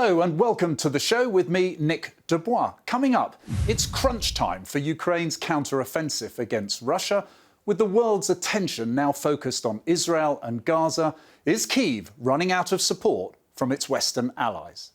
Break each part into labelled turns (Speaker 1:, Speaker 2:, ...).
Speaker 1: Hello and welcome to the show with me, Nick Dubois. Coming up, it's crunch time for Ukraine's counter-offensive against Russia. With the world's attention now focused on Israel and Gaza, is Kiev running out of support from its Western allies?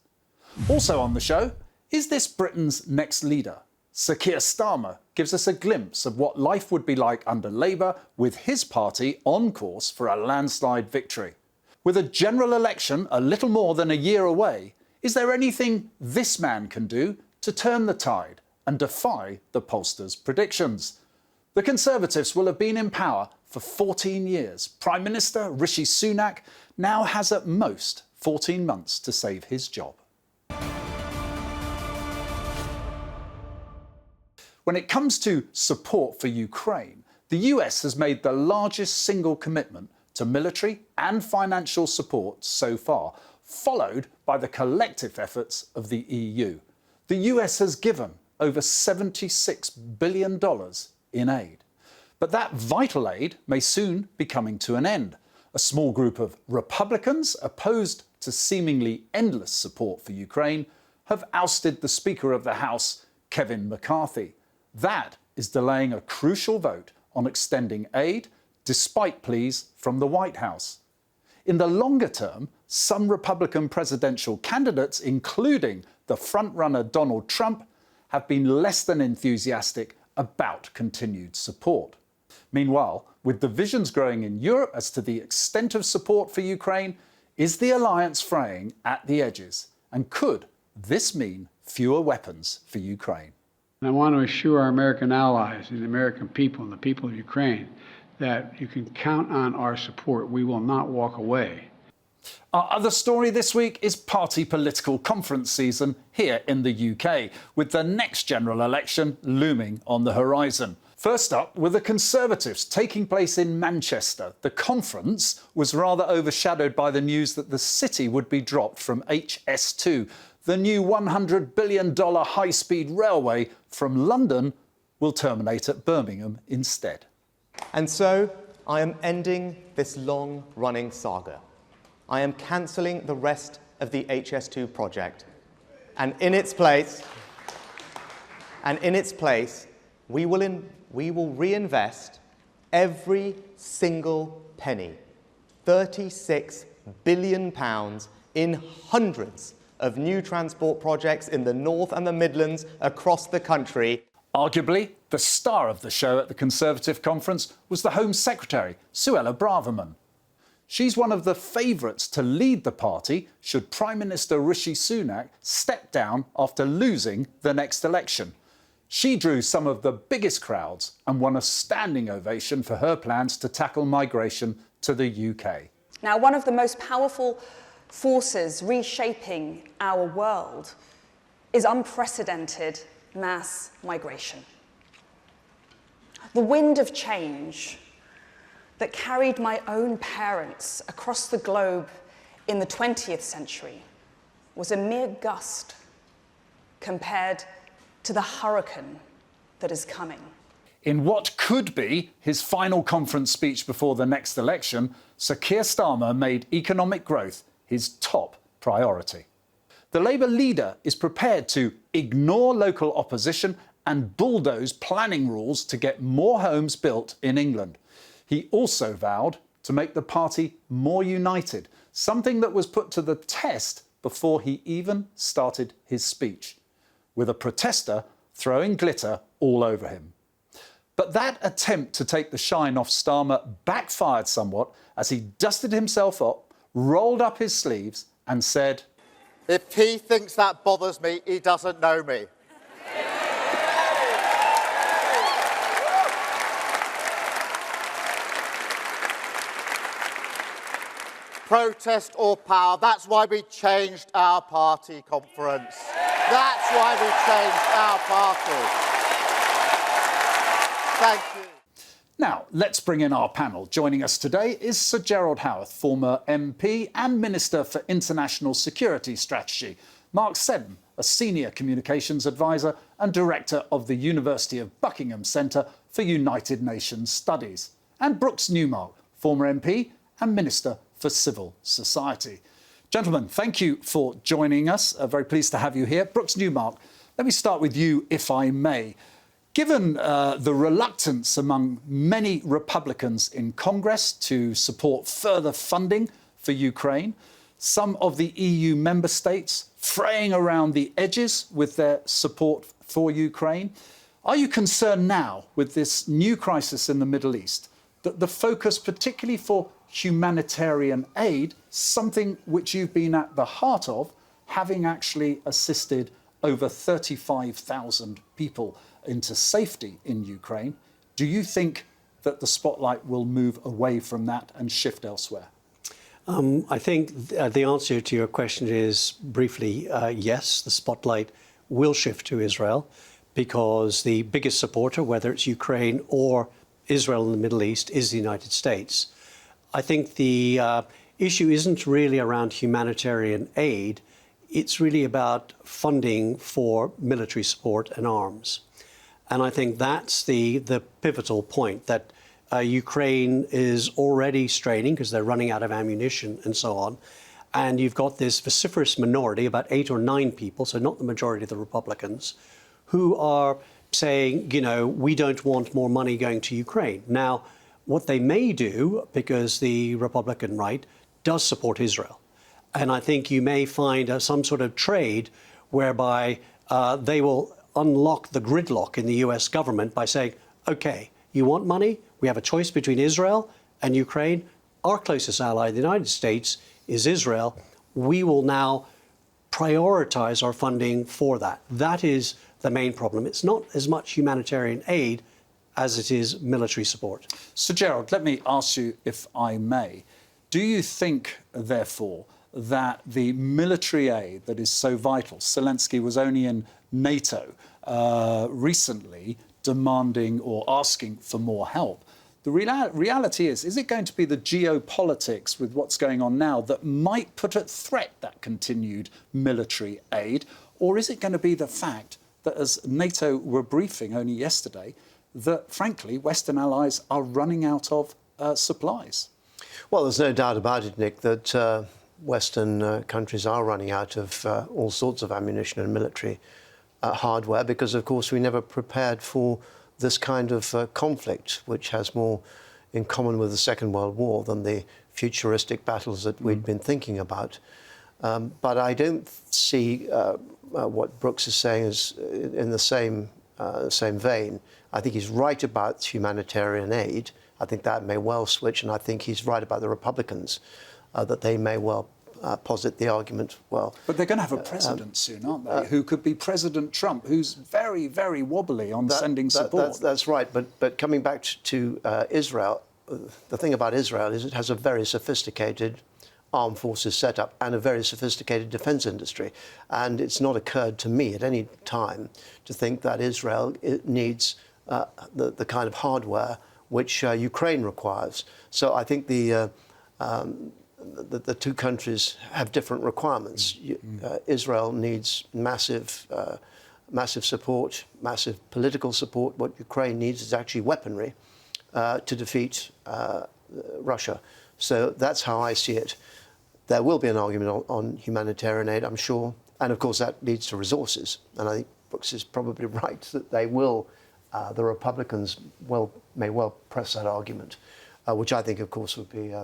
Speaker 1: Also on the show, is this Britain's next leader? Sir Keir Starmer gives us a glimpse of what life would be like under Labour with his party on course for a landslide victory. With a general election a little more than a year away, is there anything this man can do to turn the tide and defy the pollsters' predictions? The Conservatives will have been in power for 14 years. Prime Minister Rishi Sunak now has at most 14 months to save his job. When it comes to support for Ukraine, the US has made the largest single commitment to military and financial support so far, followed by the collective efforts of the EU. The US has given over $76 billion in aid. But that vital aid may soon be coming to an end. A small group of Republicans opposed to seemingly endless support for Ukraine have ousted the Speaker of the House, Kevin McCarthy. That is delaying a crucial vote on extending aid, despite pleas from the White House. In the longer term, some Republican presidential candidates, including the frontrunner Donald Trump, have been less than enthusiastic about continued support. Meanwhile, with divisions growing in Europe as to the extent of support for Ukraine, is the alliance fraying at the edges? And could this mean fewer weapons for Ukraine?
Speaker 2: I want to assure our American allies and the American people and the people of Ukraine that you can count on our support. We will not walk away.
Speaker 1: Our other story this week is party political conference season here in the UK, with the next general election looming on the horizon. First up were the Conservatives taking place in Manchester. The conference was rather overshadowed by the news that the city would be dropped from HS2. The new $100 billion high-speed railway from London will terminate at Birmingham instead.
Speaker 3: And so I am ending this long-running saga. I am cancelling the rest of the HS2 project. And in its place, we will reinvest every single penny, £36 billion, in hundreds of new transport projects in the North and the Midlands across the country.
Speaker 1: Arguably, the star of the show at the Conservative conference was the Home Secretary, Suella Braverman. She's one of the favourites to lead the party should Prime Minister Rishi Sunak step down after losing the next election. She drew some of the biggest crowds and won a standing ovation for her plans to tackle migration to the UK.
Speaker 4: Now, one of the most powerful forces reshaping our world is unprecedented mass migration. The wind of change that carried my own parents across the globe in the 20th century was a mere gust compared to the hurricane that is coming.
Speaker 1: In what could be his final conference speech before the next election, Sir Keir Starmer made economic growth his top priority. The Labour leader is prepared to ignore local opposition and bulldoze planning rules to get more homes built in England. He also vowed to make the party more united, something that was put to the test before he even started his speech, with a protester throwing glitter all over him. But that attempt to take the shine off Starmer backfired somewhat as he dusted himself up, rolled up his sleeves and said,
Speaker 5: "If he thinks that bothers me, he doesn't know me." Protest or power, that's why we changed our party conference. That's why we changed our party. Thank you.
Speaker 1: Now, let's bring in our panel. Joining us today is Sir Gerald Howarth, former MP and Minister for International Security Strategy. Mark Seddon, a Senior Communications Advisor and Director of the University of Buckingham Centre for United Nations Studies. And Brooks Newmark, former MP and Minister for Civil Society. Gentlemen, thank you for joining us. Very pleased to have you here. Brooks Newmark, let me start with you, if I may. Given the reluctance among many Republicans in Congress to support further funding for Ukraine, some of the EU member states fraying around the edges with their support for Ukraine, are you concerned now with this new crisis in the Middle East that the focus, particularly for humanitarian aid, something which you've been at the heart of, having actually assisted over 35,000 people into safety in Ukraine, do you think that the spotlight will move away from that and shift elsewhere?
Speaker 6: I think the answer to your question is briefly yes, the spotlight will shift to Israel because the biggest supporter, whether it's Ukraine or Israel in the Middle East, is the United States. I think the issue isn't really around humanitarian aid. It's really about funding for military support and arms. And I think that's the pivotal point, that Ukraine is already straining because they're running out of ammunition and so on. And you've got this vociferous minority, about 8 or 9 people, so not the majority of the Republicans, who are saying, you know, we don't want more money going to Ukraine. Now, what they may do, because the Republican right does support Israel, and I think you may find some sort of trade whereby they will unlock the gridlock in the US government by saying, OK, you want money? We have a choice between Israel and Ukraine. Our closest ally, the United States, is Israel. We will now prioritize our funding for that. That is the main problem. It's not as much humanitarian aid as it is military support.
Speaker 1: Sir Gerald, let me ask you, if I may, do you think, therefore, that the military aid that is so vital, Zelensky was only in NATO recently demanding or asking for more help, the reality is it going to be the geopolitics with what's going on now that might put at threat that continued military aid? Or is it going to be the fact that, as NATO were briefing only yesterday, that, frankly, Western allies are running out of supplies?
Speaker 7: Well, there's no doubt about it, Nick, that Western countries are running out of all sorts of ammunition and military hardware because, of course, we never prepared for this kind of conflict, which has more in common with the Second World War than the futuristic battles that we'd been thinking about. But I don't see what Brooks is saying is in the same vein. I think he's right about humanitarian aid. I think that may well switch, and I think he's right about the Republicans, that they may well posit the argument, well...
Speaker 1: But they're going to have a president soon, aren't they, who could be President Trump, who's very, very wobbly on sending support.
Speaker 7: That's right, but coming back to Israel, the thing about Israel is it has a very sophisticated armed forces setup and a very sophisticated defence industry. And it's not occurred to me at any time to think that Israel needs the kind of hardware which Ukraine requires. So I think the two countries have different requirements. Israel needs massive support, massive political support. What Ukraine needs is actually weaponry to defeat Russia. So that's how I see it. There will be an argument on humanitarian aid, I'm sure. And of course, that leads to resources. And I think Brooks is probably right that they will, the Republicans may well press that argument, which I think, of course, would be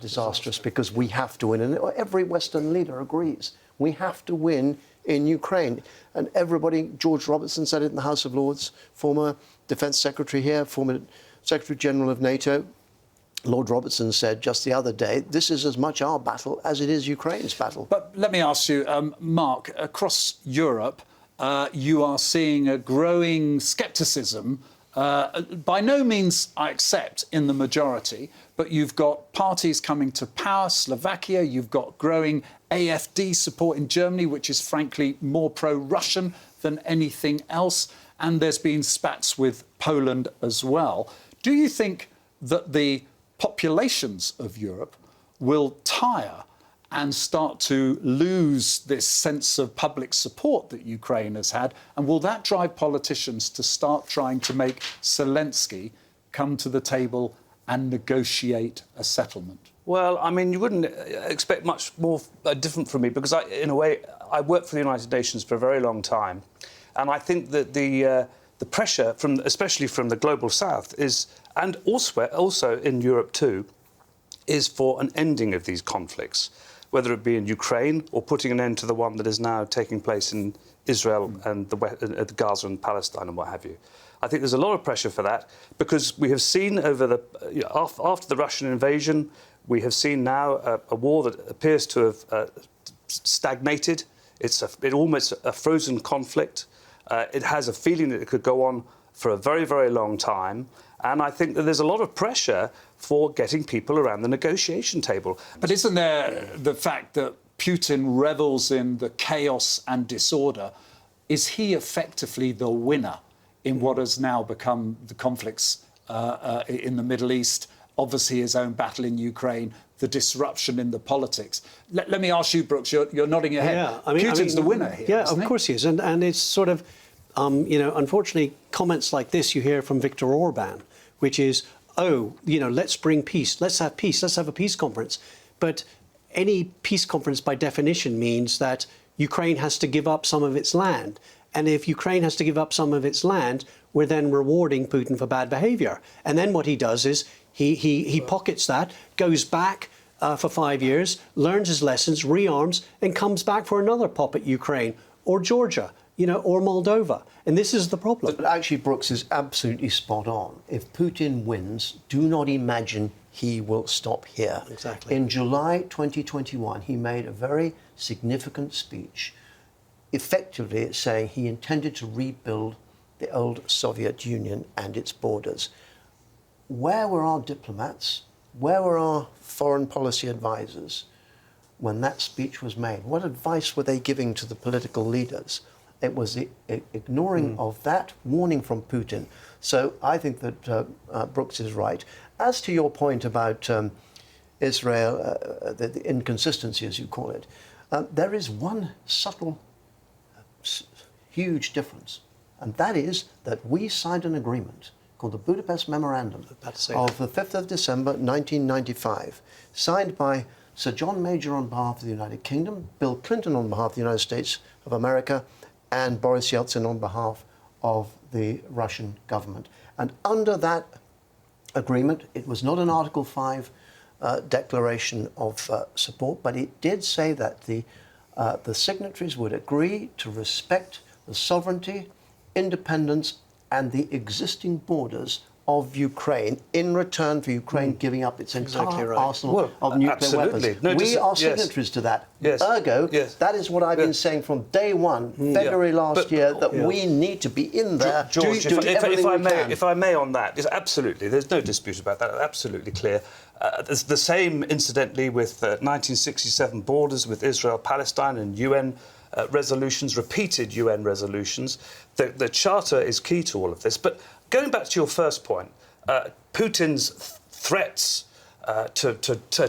Speaker 7: disastrous because we have to win. And every Western leader agrees. We have to win in Ukraine. And everybody, George Robertson said it in the House of Lords, former Defence Secretary here, former Secretary General of NATO. Lord Robertson said just the other day, this is as much our battle as it is Ukraine's battle.
Speaker 1: But let me ask you, Mark, across Europe, you are seeing a growing scepticism. By no means, I accept, in the majority, but you've got parties coming to power, Slovakia, you've got growing AfD support in Germany, which is frankly more pro-Russian than anything else, and there's been spats with Poland as well. Do you think that the populations of Europe will tire and start to lose this sense of public support that Ukraine has had? And will that drive politicians to start trying to make Zelensky come to the table and negotiate a settlement?
Speaker 8: Well, I mean, you wouldn't expect much more different from me because, in a way, I worked for the United Nations for a very long time, and I think that the pressure, especially from the global south, and also in Europe too, is for an ending of these conflicts, whether it be in Ukraine or putting an end to the one that is now taking place in Israel and the Gaza and Palestine and what have you. I think there's a lot of pressure for that because we have seen after the Russian invasion, we have seen now a war that appears to have stagnated. It's almost a frozen conflict. It has a feeling that it could go on for a very, very long time. And I think that there's a lot of pressure for getting people around the negotiation table.
Speaker 1: But isn't there the fact that Putin revels in the chaos and disorder? Is he effectively the winner in what has now become the conflicts in the Middle East? Obviously, his own battle in Ukraine, the disruption in the politics. Let me ask you, Brooks, you're nodding your head.
Speaker 6: Yeah,
Speaker 1: Putin's the winner here,
Speaker 6: Yeah,
Speaker 1: isn't
Speaker 6: of course he is. And it's sort of, unfortunately, comments like this you hear from Viktor Orban, which is, let's bring peace. Let's have peace. Let's have a peace conference. But any peace conference, by definition, means that Ukraine has to give up some of its land. And if Ukraine has to give up some of its land, we're then rewarding Putin for bad behavior. And then what he does is he pockets that, goes back for 5 years, learns his lessons, rearms, and comes back for another pop at Ukraine or Georgia, or Moldova. And this is the problem.
Speaker 7: But actually, Brooks is absolutely spot on. If Putin wins, do not imagine he will stop here.
Speaker 6: Exactly.
Speaker 7: In July 2021, he made a very significant speech, effectively saying he intended to rebuild the old Soviet Union and its borders. Where were our diplomats? Where were our foreign policy advisors when that speech was made? What advice were they giving to the political leaders? It was the ignoring of that warning from Putin. So I think that Brooks is right. As to your point about Israel, the inconsistency, as you call it, there is one subtle, huge difference, and that is that we signed an agreement called the Budapest Memorandum of the 5th of December 1995, signed by Sir John Major on behalf of the United Kingdom, Bill Clinton on behalf of the United States of America, and Boris Yeltsin on behalf of the Russian government. And under that agreement, it was not an Article 5 declaration of support, but it did say that the signatories would agree to respect the sovereignty, independence, and the existing borders of Ukraine in return for Ukraine giving up its entire arsenal of nuclear weapons.
Speaker 8: No,
Speaker 7: we are signatories to that.
Speaker 8: Yes.
Speaker 7: Ergo, that is what I've been saying from day one, February last year, that we need to be in there.
Speaker 8: George, if I may on that, yes, absolutely. There's no dispute about that. Absolutely clear. There's the same, incidentally, with 1967 borders with Israel, Palestine, and UN resolutions, repeated UN resolutions. The Charter is key to all of this. But going back to your first point, Putin's threats to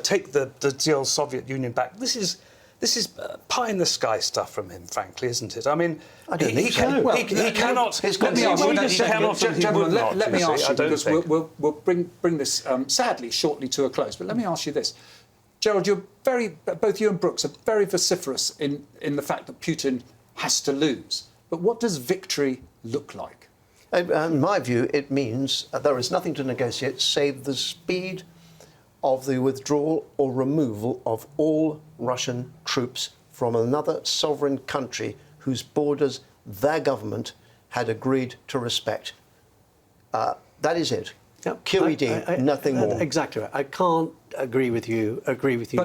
Speaker 8: take the old Soviet Union back, this is pie in the sky stuff from him, frankly, isn't it? I mean, he cannot.
Speaker 1: Let me ask you, because we'll bring this sadly shortly to a close. But let me ask you this. Gerald, both you and Brooks are very vociferous in the fact that Putin has to lose. But what does victory look like?
Speaker 7: In my view, it means there is nothing to negotiate save the speed of the withdrawal or removal of all Russian troops from another sovereign country whose borders their government had agreed to respect. That is it. Yep. QED, nothing more.
Speaker 6: Exactly right. I can't agree with you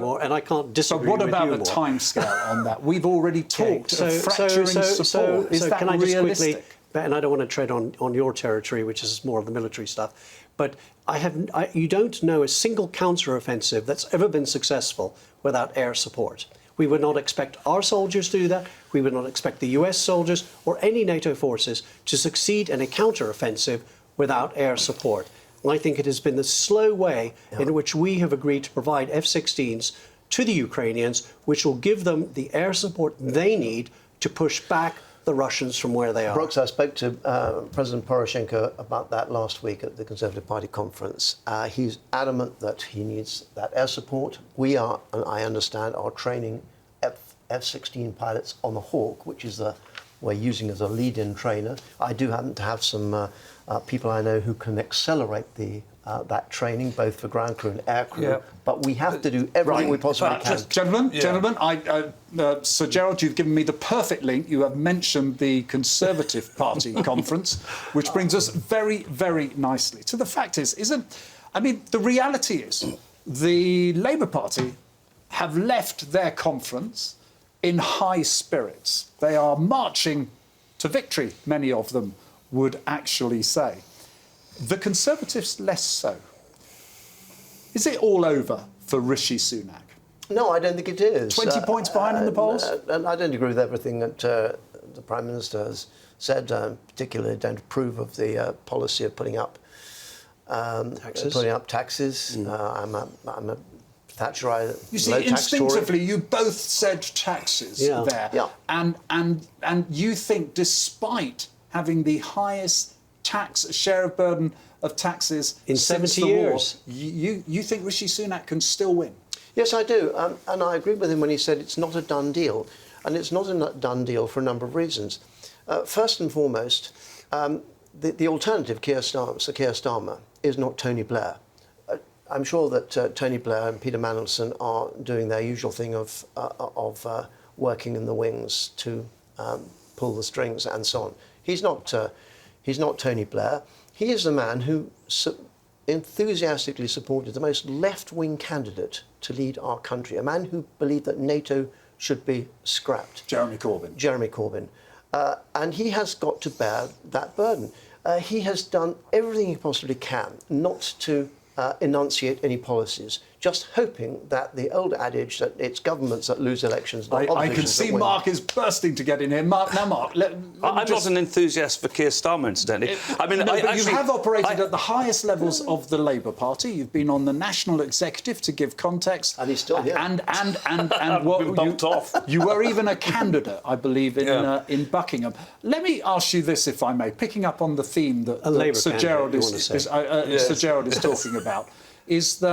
Speaker 6: more, and I can't disagree with you more.
Speaker 1: But what about the timescale on that? We've already talked of fracturing support. Is that
Speaker 6: can I just
Speaker 1: realistic?
Speaker 6: Quickly, and I don't want to tread on your territory, which is more of the military stuff, but you don't know a single counter-offensive that's ever been successful without air support. We would not expect our soldiers to do that. We would not expect the US soldiers or any NATO forces to succeed in a counter-offensive without air support. I think it has been the slow way in which we have agreed to provide F-16s to the Ukrainians, which will give them the air support they need to push back the Russians from where they are.
Speaker 7: Brooks, I spoke to President Poroshenko about that last week at the Conservative Party conference. He's adamant that he needs that air support. We are, and I understand, are training F-16 pilots on the Hawk, which is we're using as a lead-in trainer. I do happen to have some people I know who can accelerate that training, both for ground crew and air crew.
Speaker 8: Yeah.
Speaker 7: But we have to do everything we possibly can.
Speaker 1: Gentlemen, Sir Gerald, you've given me the perfect link. You have mentioned the Conservative Party conference, which brings us very, very nicely to the fact the reality is the Labour Party have left their conference in high spirits. They are marching to victory, many of them would actually say. The Conservatives less so. Is it all over for Rishi Sunak?
Speaker 7: No, I don't think it is.
Speaker 1: 20 points behind in the polls?
Speaker 7: And I don't agree with everything that the Prime Minister has said, particularly don't approve of the policy of putting up taxes. I'm a Thatcherite.
Speaker 1: You see, instinctively, you both said taxes there.
Speaker 7: Yeah.
Speaker 1: And you think, despite having the highest share of burden of taxes
Speaker 6: in
Speaker 1: since
Speaker 6: 70
Speaker 1: the
Speaker 6: years,
Speaker 1: war, you think Rishi Sunak can still win?
Speaker 7: Yes, I do. And I agree with him when he said it's not a done deal. And it's not a done deal for a number of reasons. First and foremost, the alternative, Sir Keir Starmer, is not Tony Blair. I'm sure that Tony Blair and Peter Mandelson are doing their usual thing of working in the wings to pull the strings and so on. He's not Tony Blair. He is the man who enthusiastically supported the most left-wing candidate to lead our country, a man who believed that NATO should be scrapped.
Speaker 1: Jeremy Corbyn.
Speaker 7: And he has got to bear that burden. He has done everything he possibly can not to enunciate any policies, just hoping that the old adage that it's governments that lose elections, not
Speaker 1: I can see Mark is bursting to get in here. Mark,
Speaker 8: I'm not an enthusiast for Keir Starmer, incidentally.
Speaker 1: You have operated at the highest levels of the Labour Party. You've been on the national executive, to give context.
Speaker 7: And he's still here.
Speaker 1: And what
Speaker 8: bumped off.
Speaker 1: You were even a candidate, I believe, in Buckingham. Let me ask you this, if I may, picking up on the theme that Sir Gerald is talking about, is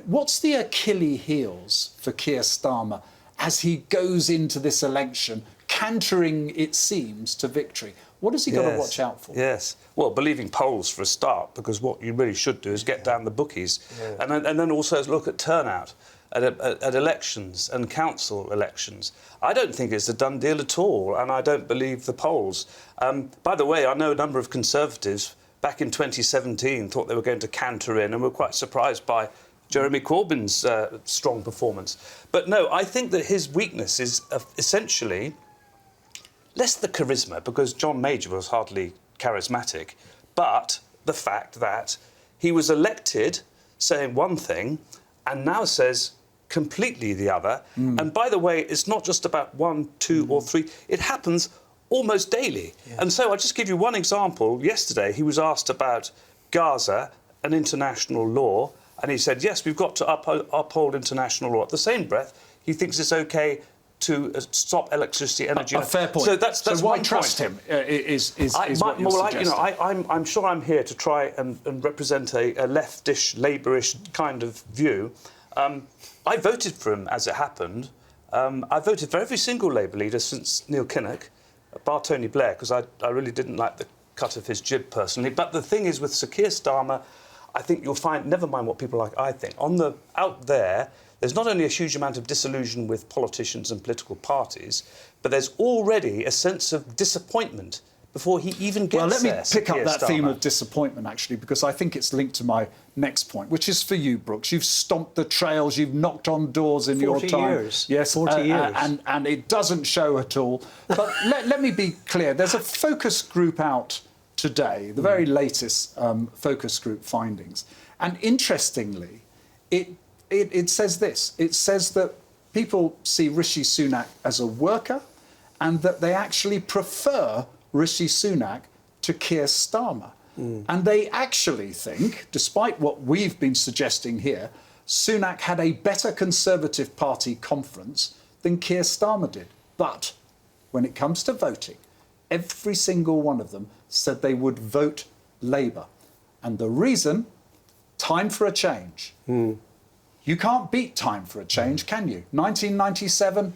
Speaker 1: what's the Achilles heels for Keir Starmer as he goes into this election, cantering, it seems, to victory? What has he got to watch out for?
Speaker 8: Yes. Well, believing polls for a start, because what you really should do is get down the bookies. Yeah. And then also look at turnout at elections and council elections. I don't think it's a done deal at all, and I don't believe the polls. By the way, I know a number of Conservatives back in 2017 thought they were going to canter in and were quite surprised by Jeremy Corbyn's strong performance. But no, I think that his weakness is essentially less the charisma, because John Major was hardly charismatic, but the fact that he was elected saying one thing and now says completely the other. And by the way, it's not just about 1, 2 or 3. It happens almost daily. Yeah. And so I'll just give you one example. Yesterday, he was asked about Gaza and international law, and he said, yes, we've got to uphold international law. At the same breath, he thinks it's OK to stop electricity, energy.
Speaker 1: A fair point.
Speaker 8: So that's
Speaker 1: why trust him is what you're suggesting.
Speaker 8: I'm sure I'm here to try and represent a leftish, Labourish kind of view. I voted for him as it happened. I voted for every single Labour leader since Neil Kinnock, bar Tony Blair, because I really didn't like the cut of his jib personally. But the thing is, with Sir Keir Starmer, I think you'll find, never mind what people like, I think, out there's not only a huge amount of disillusion with politicians and political parties, but there's already a sense of disappointment before he even gets there.
Speaker 1: Well, let me pick up that theme of disappointment, actually, because I think it's linked to my next point, which is for you, Brooks. You've stomped the trails, you've knocked on doors in your time.
Speaker 6: 40 years.
Speaker 1: Yes,
Speaker 6: 40 years.
Speaker 1: And it doesn't show at all. But let me be clear. There's a focus group out today, the very latest focus group findings. And interestingly, it says this. It says that people see Rishi Sunak as a worker and that they actually prefer Rishi Sunak to Keir Starmer. And they actually think, despite what we've been suggesting here, Sunak had a better Conservative Party conference than Keir Starmer did. But when it comes to voting, every single one of them said they would vote Labour. And the reason, time for a change. You can't beat time for a change, can you? 1997,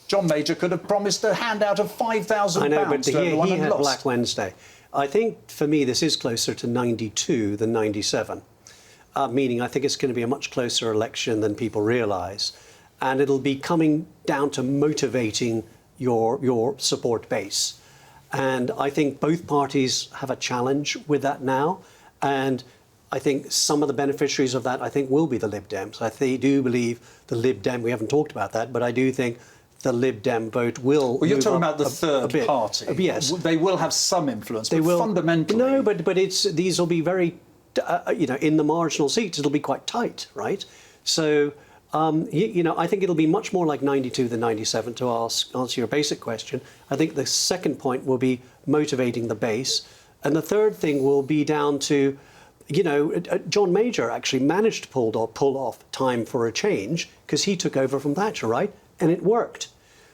Speaker 1: John Major could have promised a handout of £5,000
Speaker 6: I know, but
Speaker 1: to everyone
Speaker 6: he
Speaker 1: and
Speaker 6: had
Speaker 1: lost.
Speaker 6: Black Wednesday. I think, for me, this is closer to 92 than 97, meaning I think it's going to be a much closer election than people realise. And it'll be coming down to motivating your support base. And I think both parties have a challenge with that now. And I think some of the beneficiaries of that, I think, will be the Lib Dems. I do believe the Lib Dem, we haven't talked about that, but I do think the Lib Dem vote will.
Speaker 1: Well, you're
Speaker 6: move
Speaker 1: talking
Speaker 6: up
Speaker 1: about the third party.
Speaker 6: Yes,
Speaker 1: they will have some influence,
Speaker 6: they
Speaker 1: but
Speaker 6: will.
Speaker 1: fundamentally.
Speaker 6: No, but these will be very, in the marginal seats, it'll be quite tight, right? So, I think it'll be much more like 92 than 97. To answer your basic question, I think the second point will be motivating the base, and the third thing will be down to. John Major actually managed to pull off time for a change because he took over from Thatcher, right? And it worked.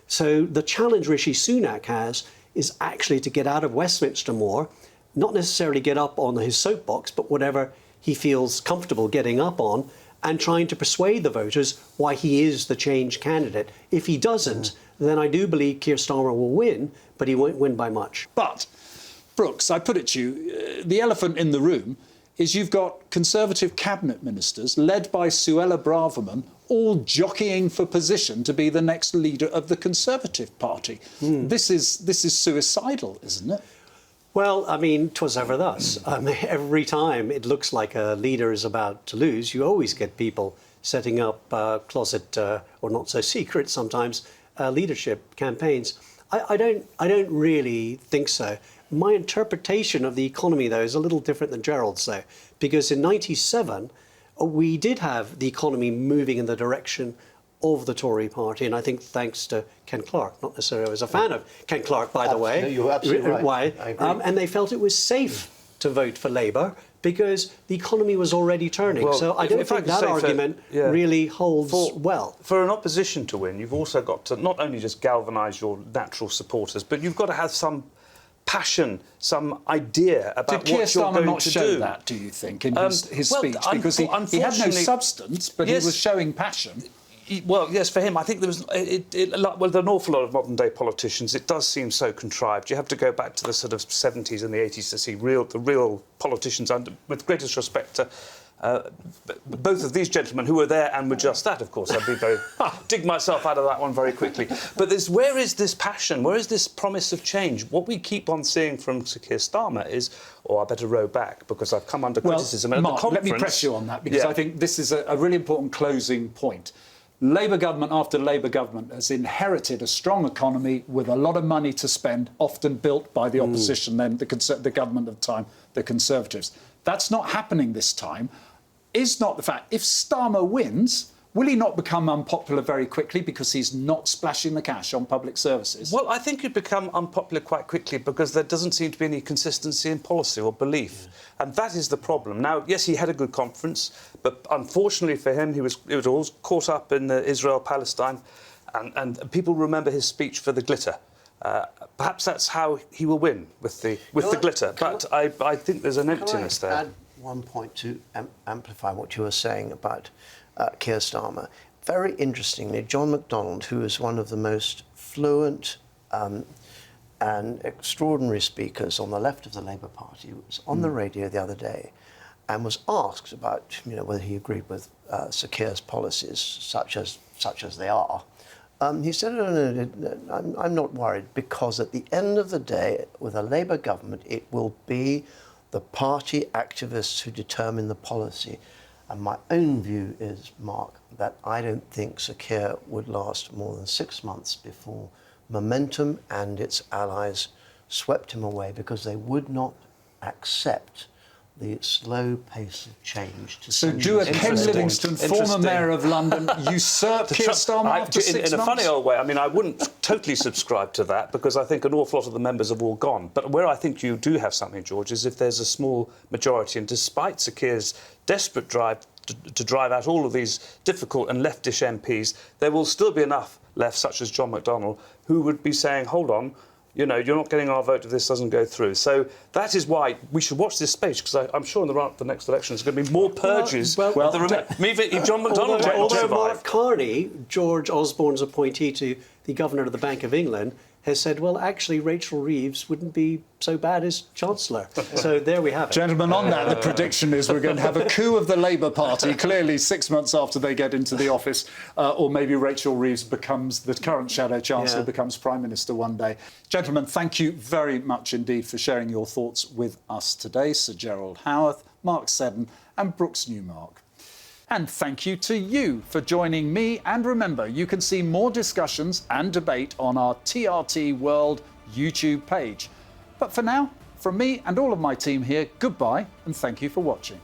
Speaker 6: So the challenge Rishi Sunak has is actually to get out of Westminster more, not necessarily get up on his soapbox, but whatever he feels comfortable getting up on and trying to persuade the voters why he is the change candidate. If he doesn't, then I do believe Keir Starmer will win, but he won't win by much.
Speaker 1: But, Brooks, I put it to you, the elephant in the room is you've got Conservative cabinet ministers led by Suella Braverman all jockeying for position to be the next leader of the Conservative Party. This is suicidal, isn't it?
Speaker 6: Well, I mean, 'twas ever thus. Every time it looks like a leader is about to lose, you always get people setting up closet or not so secret sometimes leadership campaigns. I don't really think so. My interpretation of the economy, though, is a little different than Gerald's, though, because in 97, we did have the economy moving in the direction of the Tory party, and I think thanks to Ken Clarke, not necessarily I was a fan of Ken Clarke, by the way.
Speaker 7: You're absolutely right.
Speaker 6: Why?
Speaker 7: I agree.
Speaker 6: And they felt it was safe to vote for Labour because the economy was already turning.
Speaker 8: Well,
Speaker 6: so I don't think that argument really holds well.
Speaker 8: For an opposition to win, you've also got to not only just galvanise your natural supporters, but you've got to have some passion, some idea about what you're going to do. Did Keir Starmer not show
Speaker 1: that, do you think, in his speech? Because he had no substance, but he was showing passion.
Speaker 8: Well, yes, for him, I think there was... with an awful lot of modern-day politicians, it does seem so contrived. You have to go back to the sort of 70s and the 80s to see the real politicians, and with greatest respect to both of these gentlemen who were there and were just that, of course. I'd be very... dig myself out of that one very quickly. But where is this passion? Where is this promise of change? What we keep on seeing from Sir Keir Starmer is, I better row back because I've come under criticism. And
Speaker 1: Mark,
Speaker 8: at the conference,
Speaker 1: let me press you on that because I think this is a really important closing point. Labour government after Labour government has inherited a strong economy with a lot of money to spend, often built by the opposition, then the government of the time, the Conservatives. That's not happening this time. Is not the fact. If Starmer wins, will he not become unpopular very quickly because he's not splashing the cash on public services?
Speaker 8: Well, I think he'd become unpopular quite quickly because there doesn't seem to be any consistency in policy or belief. And that is the problem. Now, yes, he had a good conference, but unfortunately for him, it was all caught up in Israel-Palestine, and people remember his speech for the glitter. Perhaps that's how he will win with the glitter. But I think there's an emptiness there.
Speaker 7: Add one point to amplify what you were saying about Keir Starmer. Very interestingly, John MacDonald, who is one of the most fluent and extraordinary speakers on the left of the Labour Party, was on the radio the other day and was asked about whether he agreed with Sir Keir's policies, such as they are. He said, no, I'm not worried because at the end of the day, with a Labour government, it will be the party activists who determine the policy. And my own view is, Mark, that I don't think Sir Keir would last more than 6 months before Momentum and its allies swept him away because they would not accept the slow pace of change.
Speaker 1: So do a Ken Livingstone, former Mayor of London, usurp Keir Starmer after 6 months?
Speaker 8: In a funny old way. I mean, I wouldn't totally subscribe to that because I think an awful lot of the members have all gone. But where I think you do have something, George, is if there's a small majority, and despite Sir Keir's desperate drive to drive out all of these difficult and leftish MPs, there will still be enough left, such as John McDonnell, who would be saying, hold on, you know, you're not getting our vote if this doesn't go through. So that is why we should watch this space, because I'm sure in the next election there's going to be more purges.
Speaker 6: Well,
Speaker 8: if John McDonnell
Speaker 6: although Mark Carney, George Osborne's appointee to the Governor of the Bank of England, has said, well, actually, Rachel Reeves wouldn't be so bad as Chancellor. So there we have it.
Speaker 1: Gentlemen, on that, the prediction is we're going to have a coup of the Labour Party, clearly 6 months after they get into the office, or maybe Rachel Reeves becomes the current Shadow Chancellor, becomes Prime Minister one day. Gentlemen, thank you very much indeed for sharing your thoughts with us today. Sir Gerald Howarth, Mark Seddon and Brooks Newmark. And thank you to you for joining me. And remember, you can see more discussions and debate on our TRT World YouTube page. But for now, from me and all of my team here, goodbye and thank you for watching.